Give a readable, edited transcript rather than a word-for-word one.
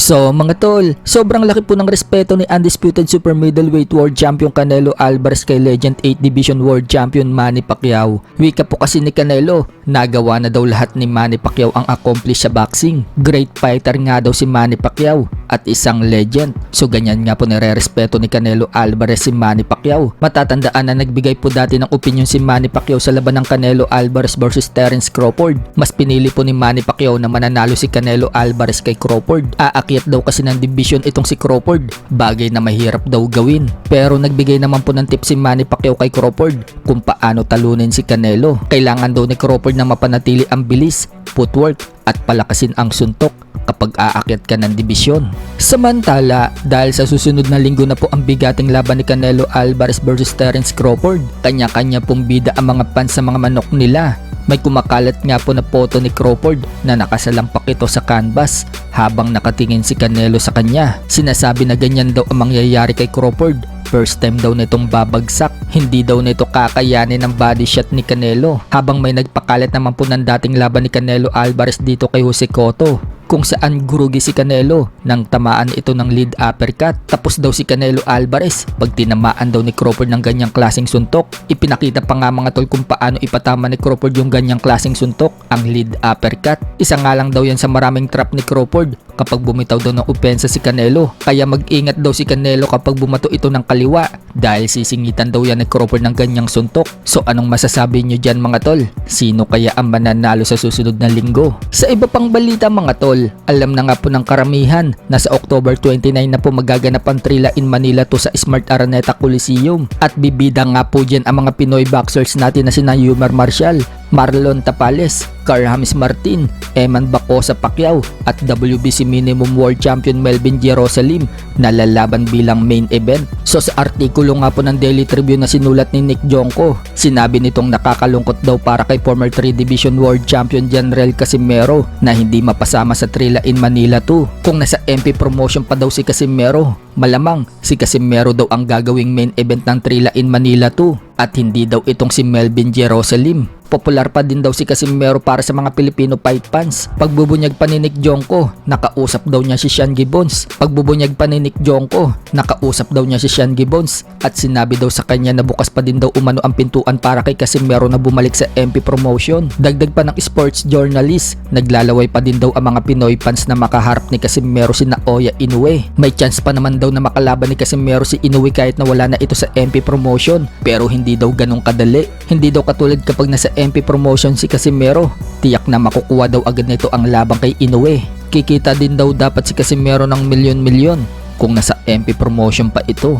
So mga tol, sobrang laki po ng respeto ni Undisputed Super Middleweight World Champion Canelo Alvarez kay Legend 8 Division World Champion Manny Pacquiao. Wika po kasi ni Canelo, nagawa na daw lahat ni Manny Pacquiao ang accomplish sa boxing. Great fighter nga daw si Manny Pacquiao at isang legend. So ganyan nga po nire-respeto ni Canelo Alvarez si Manny Pacquiao. Matatandaan na nagbigay po dati ng opinion si Manny Pacquiao sa laban ng Canelo Alvarez versus Terence Crawford. Mas pinili po ni Manny Pacquiao na mananalo si Canelo Alvarez kay Crawford. Aakyat daw kasi ng division itong si Crawford, bagay na mahirap daw gawin. Pero nagbigay naman po ng tip si Manny Pacquiao kay Crawford kung paano talunin si Canelo. Kailangan daw ni Crawford na mapanatili ang bilis, footwork at palakasin ang suntok kapag aakyat ka ng dibisyon. Samantala, dahil sa susunod na linggo na po ang bigating laban ni Canelo Alvarez versus Terence Crawford, kanya-kanya pong bida ang mga fans sa mga manok nila. May kumakalat nga po na photo ni Crawford na nakasalampak ito sa canvas habang nakatingin si Canelo sa kanya. Sinasabi na ganyan daw ang mangyayari kay Crawford. First time daw nitong babagsak, hindi daw nito kakayanin ng body shot ni Canelo. Habang may nagpakalat naman po ng dating laban ni Canelo Alvarez dito kay Jose Cotto, kung saan gurugi si Canelo nang tamaan ito ng lead uppercut. Tapos daw si Canelo Alvarez pag tinamaan daw ni Crawford ng ganyang klaseng suntok. Ipinakita pa nga mga tol kung paano ipatama ni Crawford yung ganyang klaseng suntok, ang lead uppercut. Isa nga lang daw yan sa maraming trap ni Crawford kapag bumitaw daw ng opensa si Canelo. Kaya mag-ingat daw si Canelo kapag bumato ito ng kaliwa dahil sisingitan daw yan ni Crawford ng ganyang suntok. So anong masasabi nyo dyan mga tol? Sino kaya ang mananalo sa susunod na linggo? Sa iba pang balita mga tol, alam na nga po ng karamihan na sa October 29 na po magaganap ang Trilla in Manila to sa Smart Araneta Coliseum. At bibida nga po dyan ang mga Pinoy boxers natin na sina Yumar Marshall, Marlon Tapales, Carl James Martin, Eman Bacosa Pacquiao at WBC Minimum World Champion Melvin Jerusalem na lalaban bilang main event. So sa artikulo nga po ng Daily Tribune na sinulat ni Nick Jonko, sinabi nitong nakakalungkot daw para kay former 3 Division World Champion General Casimero na hindi mapasama sa Trilla in Manila 2. Kung nasa MP promotion pa daw si Casimero, malamang si Casimero daw ang gagawing main event ng Trilla in Manila 2 at hindi daw itong si Melvin Jerusalem. Popular pa din daw si Casimero para sa mga Filipino fight fans. Pagbubunyag pa ni Nick Jonko, nakausap daw niya si Sean Gibbons. Pagbubunyag pa ni Nick Jonko, nakausap daw niya si Sean Gibbons at sinabi daw sa kanya na bukas pa din daw umano ang pintuan para kay Casimero na bumalik sa MP promotion. Dagdag pa ng sports journalist, naglalaway pa din daw ang mga Pinoy fans na makaharap ni Casimero si Naoya Inoue. May chance pa naman daw na makalaban ni Casimero si Inoue kahit na wala na ito sa MP promotion, pero hindi daw ganong kadali. Hindi daw katulad kapag nasa MP promotion si Casimero, tiyak na makukuha daw agad nito ang labang kay Inoue. Kikita din daw dapat si Casimero ng milyon-milyon kung nasa MP promotion pa ito.